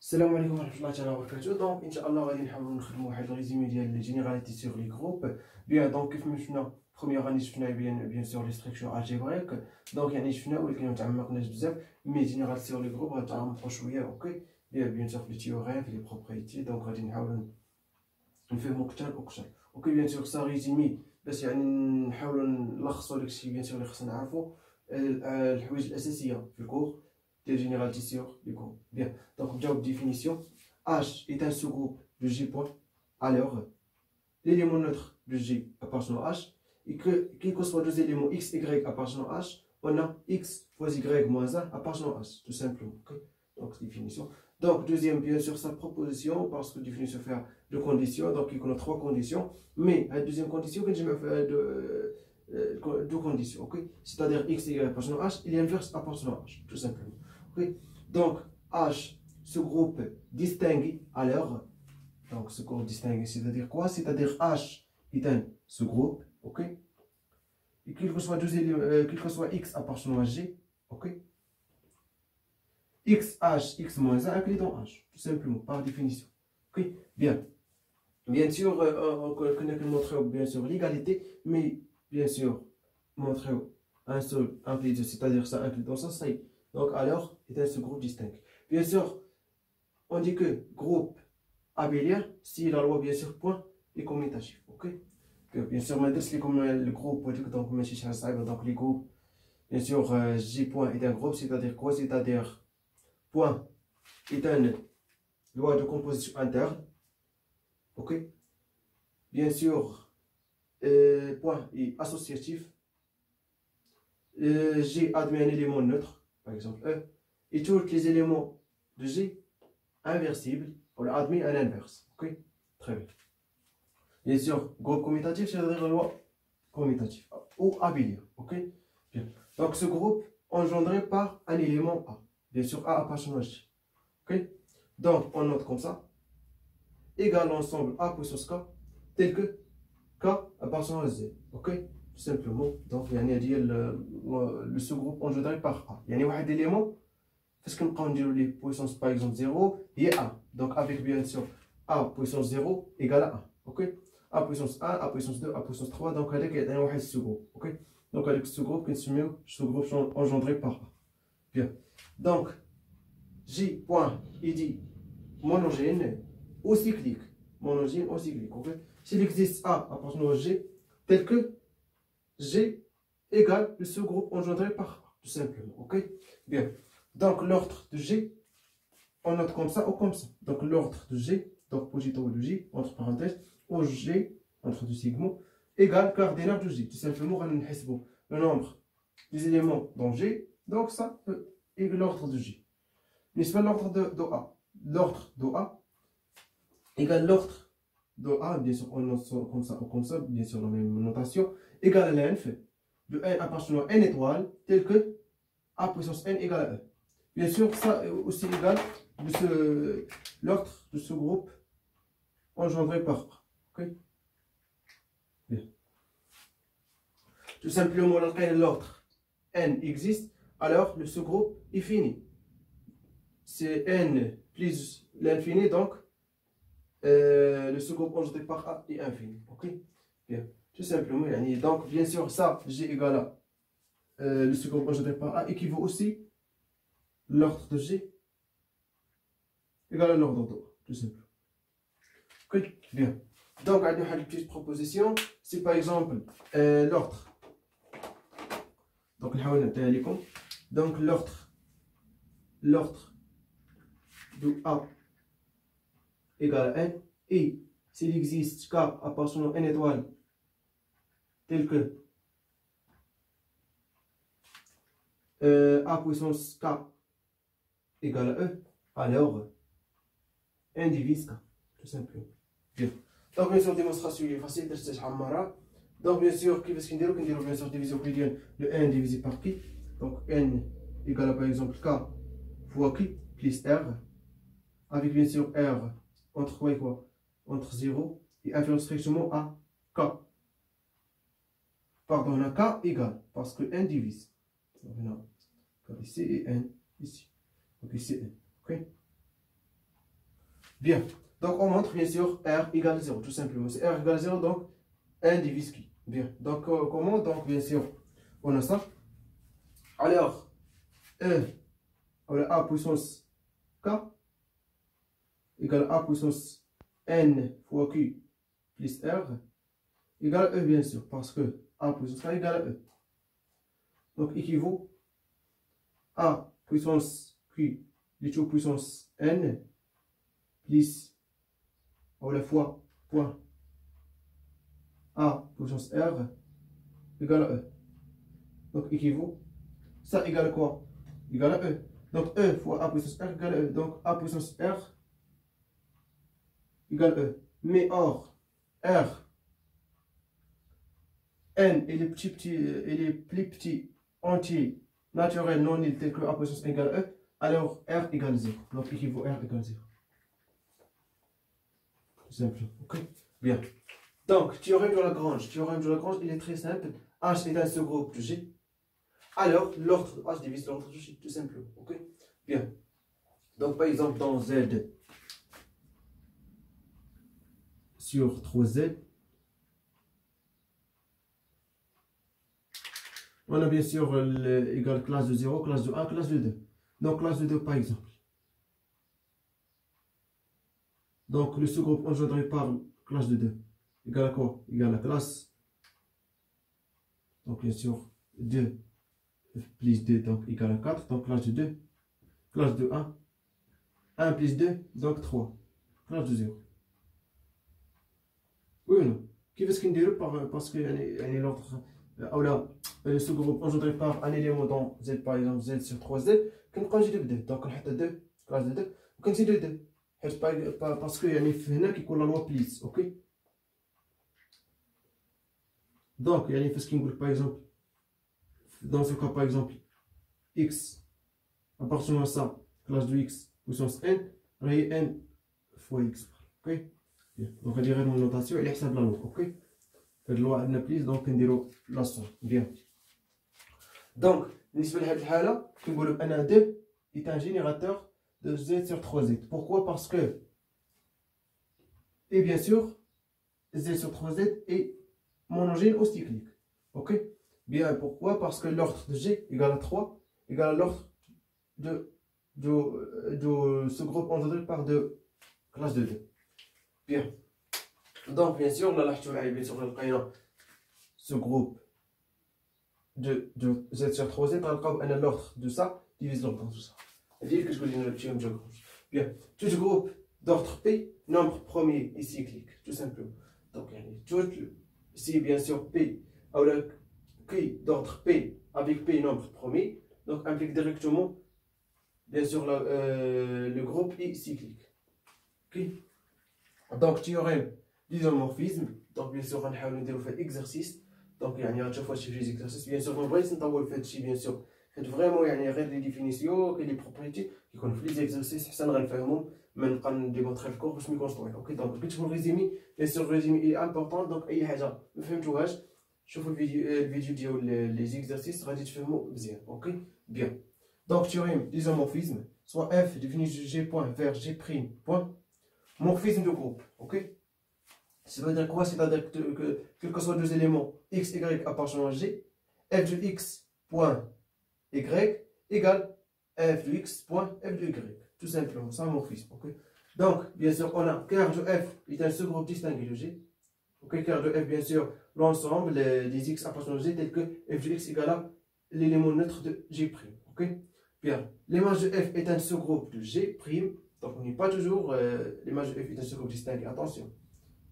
السلام عليكم ورحمة الله تعالى وبركاته. دونك ان شاء الله غادي نحاولوا نخدموا واحد الريزومي ديال لي جينيراليتي سور لي جروب. بيان دونك كيف ما شفنا بروميير اني شفنا بيان سور لي ستركتور الجبريك. دونك يعني شفنا ولكن ما تعمقناش بزاف، مي جينيرال سور لي جروب غنتعمقوا شويه. اوكي بيان سور في لي تيوريم في لي بروبريتي. دونك غادي نحاولوا نفهموا اكثر واكثر. اوكي بيان سور سا ريزومي باش يعني نحاولوا نلخصوا داكشي بيان سور اللي خصنا نعرفوا الحوايج الاساسيه في الكور des généralités sur les groupes. Bien, donc on a définition. H est un sous-groupe de G point. Alors, l'élément neutre de G appartenant à H, et que quel que soit deux éléments X, Y appartenant à H, on a X fois Y moins 1 appartenant à H, tout simplement. Okay? Donc, définition. Donc, deuxième, bien sûr, sa proposition, parce que définition fait deux conditions, donc il y a trois conditions, mais la deuxième condition, quand je me fais deux conditions, ok? C'est-à-dire X, Y appartenant à H, et l'inverse appartenant à H, tout simplement. Okay. Donc, H, ce groupe distingué, alors, donc ce groupe distingué, c'est-à-dire quoi? C'est-à-dire H est un sous-groupe, ok? Et quel que soit deux éléments, quel que soit X appartenant à G, ok? X, H, X moins 1 inclus dans H, tout simplement, par définition. Ok? Bien. Bien sûr, on connaît que montrer bien sûr l'égalité, mais bien sûr, montrer un seul inclus, c'est-à-dire ça inclus dans ça, ça y est. Donc, alors, est un sous-groupe distinct. Bien sûr, on dit que groupe abélien, si la loi, bien sûr, point, est commutatif. Ok? Bien sûr, maintenant, c'est comme le groupe, donc les groupes, bien sûr, J point est un groupe, c'est-à-dire quoi? C'est-à-dire, point est une loi de composition interne. Ok? Bien sûr, point est associatif. G admet un élément neutre. Par exemple E, et tous les éléments de G inversibles, on admet un inverse. Ok? Très bien. Bien sûr, groupe commutatif, c'est-à-dire la loi commutative ou abélien. Ok? Bien. Donc ce groupe engendré par un élément A. Bien sûr, A appartenant à G. Ok? Donc on note comme ça, égale l'ensemble A puissance K, tel que K appartenant à Z. Ok? Simplement, donc il y a le sous-groupe engendré par A. Il y a un élément, parce qu'on prend les puissances par exemple 0, il y a A. Donc avec bien sûr A puissance 0 égale à 1. Ok? A puissance 1, A puissance 2, A puissance 3, donc avec il y a un sous-groupe. Ok? Donc avec ce sous-groupe, qui se met sous-groupe engendré par A. Bien. Donc J point, il dit monogène ou cyclique. Monogène ou cyclique. Ok? S'il existe A appartenant à G, tel que G égale le sous-groupe engendré par A, tout simplement. Ok? Bien. Donc l'ordre de G, on note comme ça ou comme ça. Donc l'ordre de G, donc positif de G, entre parenthèses, ou G, entre deux segments, égale cardinal de G. Tout simplement, on a le nombre des éléments dans G, donc ça est l'ordre de G. Mais c'est pas l'ordre de A. L'ordre de A égale l'ordre de A, bien sûr, on note comme ça ou comme ça, bien sûr, la même notation, égale à l'inf de n appartenant à n étoile, tel que A puissance n égale à E. Bien sûr, ça est aussi égal de l'ordre de ce groupe engendré par A. Ok? Bien. Tout simplement, l'ordre n existe, alors le sous-groupe est fini. C'est n plus l'infini, donc le sous-groupe engendré par A est infini. Ok? Bien. Tout simplement, donc bien sûr, ça, G égale à le sous-groupe engendré par A équivaut aussi l'ordre de G égale à l'ordre de A, tout simplement. Ok? Bien. Donc, on a une petite proposition. C'est par exemple l'ordre. Donc, l'ordre de A égale à N. Et s'il existe K appartenant à N étoile, tel que A puissance K égale à E, alors N divise K, tout simplement. Bien. Donc bien sûr, démonstration est facile, donc bien sûr, qui va dire bien sûr division le N divisé par Pi. Donc N égale à par exemple K fois Q plus R, avec bien sûr R entre quoi et quoi? Entre 0 et inférieur strictement à K. Pardon, on a K égale, parce que N divise. Donc on a K ici et N ici. Donc ici N. Ok? Bien. Donc, on montre bien sûr R égale 0, tout simplement. C'est R égale 0, donc 1 divise Q. Bien. Donc, comment? Donc, bien sûr, on a ça. Alors, E, A puissance K égale A puissance N fois Q plus R égale E, bien sûr, parce que A puissance K égale E. Donc, équivaut A puissance Q plus puissance N plus fois point A puissance R égale à E. Donc, équivaut. Ça égale quoi? Égale à E. Donc, E fois A puissance R égale à E. Donc, A puissance R égale à E. Mais or, R, N et les plus petits entiers naturels non nuls tels que A puissance égale à E, alors R égale 0. Donc, équivaut R égale 0. Tout simple. Ok? Bien. Donc, théorème de Lagrange. Théorème de Lagrange, il est très simple. H est un sous-groupe de G. Alors, l'ordre H divise l'ordre de G, tout simplement. Ok? Bien. Donc, par exemple, dans Z sur 3Z, on a bien sûr l'égal classe de 0, classe de 1, classe de 2. Donc, classe de 2, par exemple. Donc, le sous-groupe engendré par classe de 2 égale à quoi? Égale à classe. Donc, bien sûr, 2 plus 2, donc égale à 4. Donc, classe de 2. Classe de 1. 1 plus 2, donc 3. Classe de 0. Oui ou non? Qui veut ce qu'il dit? Parce que l'ordre. Ou là, le sous-groupe engendré par un élément dans Z, par exemple, Z sur 3Z, qu'on conjugue 2. Donc, on a 2, classe de 2. On considère 2. Parce que هنا كيكون la loi plus, ok? Donc, il y a ce qui me par exemple, dans ce cas, par exemple, x appartenant à ça, classe de x puissance n, raye n fois x. Ok? Bien. Donc, on dirait mon notation, elle est la loi. Ok? La loi n plus, donc on dirait la somme. Bien. Donc, بالنسبة لهاد الحالة كنقولوا أن 2 est un générateur de z sur 3z. Pourquoi? Parce que, et bien sûr, z sur 3z est monogène ou cyclique. Ok? Bien, pourquoi? Parce que l'ordre de G égale à 3 égale à l'ordre de ce groupe engendré par 2 classes de 2. Bien. Donc, bien sûr, là, bien sûr, ce groupe de Z sur 3Z, l'ordre de ça divise l'ordre de ça. C'est-à-dire que je vous dis le théorème de Lagrange. Bien. Tout groupe d'ordre P, nombre premier et cyclique, tout simplement. Donc, si bien sûr P, Q d'ordre P avec P nombre premier, donc implique directement, bien sûr, le groupe I cyclique. Okay. Donc, théorème d'isomorphisme. Donc, bien sûr, on va faire l'exercice. Donc, à chaque fois que je fais des exercices, bien sûr, on va faire bien sûr. Vraiment, il y a les définitions, les propriétés qui sont les exercices, ça ne fait même pas démontrer le cours, je me construis. Ok, donc, petit résumé, bien sûr, le résumé est important. Donc, il y a déjà, je fais tout. Je fais le vidéo, les exercices, je vais faire ok, bien. Donc, théorème d'isomorphisme, soit f défini de G point vers G prime point, morphisme de groupe. Ok, ça veut dire quoi? C'est-à-dire que quels que soient deux éléments x, y appartenant à G, f de x point y égale f de x point f de y. Tout simplement, c'est un morphisme. Okay? Donc, bien sûr, on a car de f est un sous-groupe distingué de G. Okay? Car de f, bien sûr, l'ensemble des x appartenant à G tel que f de x égale à l'élément neutre de G'. Okay? Bien, l'image de f est un sous-groupe de G'. Donc, on n'est pas toujours l'image de f est un sous-groupe distingué. Attention.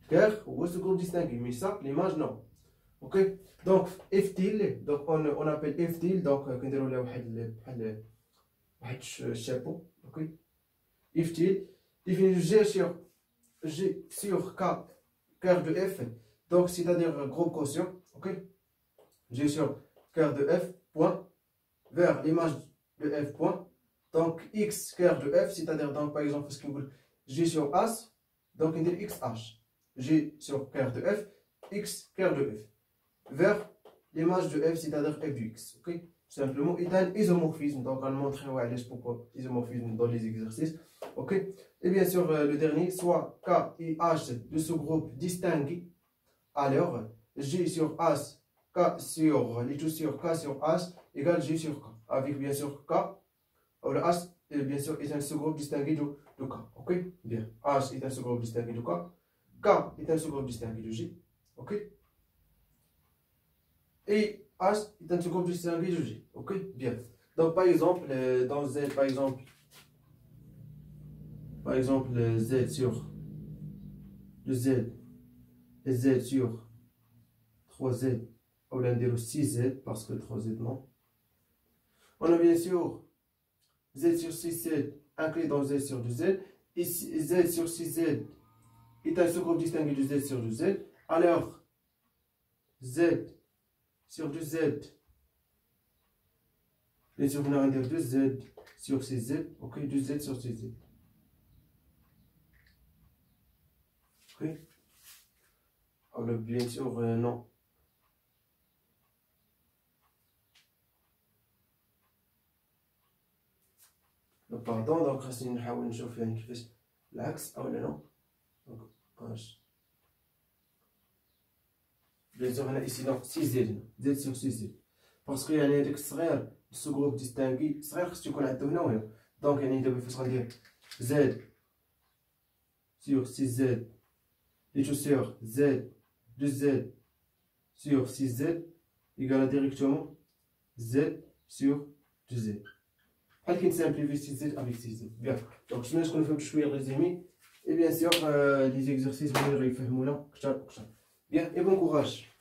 Car ou sous-groupe distingué, mais ça, l'image non. Ok, donc f til, donc on appelle f til, donc كنديروا له واحد chapeau. Ok, f til définit G sur K cœur de f, donc c'est-à-dire groupe quotient. Ok, G sur cœur de f point vers l'image de f point, donc x cœur de f, c'est-à-dire donc par exemple ce qu'on veut G sur as, donc on dit xh, G sur cœur de f, x cœur de f vers l'image de f, c'est-à-dire f de x. Ok, simplement, il y a un isomorphisme. Donc, on montre pourquoi isomorphisme dans les exercices. Ok. Et bien sûr, le dernier, soit K et H de ce groupe distingués. Alors, G sur H, K sur les tout sur K sur H égale G sur K. Avec bien sûr K, ou le H, bien sûr, est un sous-groupe distingué de K. Ok. Bien. H est un sous-groupe distingué de K. K est un sous-groupe distingué de G. Ok. Et H est un sous-groupe distingué de G. Ok. Bien. Donc, par exemple, dans Z, par exemple, Z sur le Z et Z sur 3Z, ou l'un 6Z, parce que 3Z non. On a bien sûr Z sur 6Z inclus dans Z sur 2Z, et Z sur 6Z est un sous-groupe distingué de Z sur 2Z. Alors, Z sur 2Z, bien sûr, on a 2Z sur 6Z, ok, 2Z sur 6Z. Ok. Alors, bien sûr, non. Pardon, donc خاصني نحاول نشوف يعني كيفاش العكس او لا. Donc H. Bien sûr هنا ici donc 6Z Z sur 6Z parce que يعني هذاك الصغير سو جروب ديستانغي صغير خصو يكون عنده هنا وهنا. دونك يعني دابا فاش غندير Z sur 6Z et tout sur Z 2Z sur 6Z égale directement Z sur 2Z. بحال كنسامبليفي 6Z avec 6Z. Bien. Donc باش نكونوا فهمتوا شويه الريزومي et bien sûr les exercices اللي غيفهمونا اكثر واكثر. Bien et bon courage.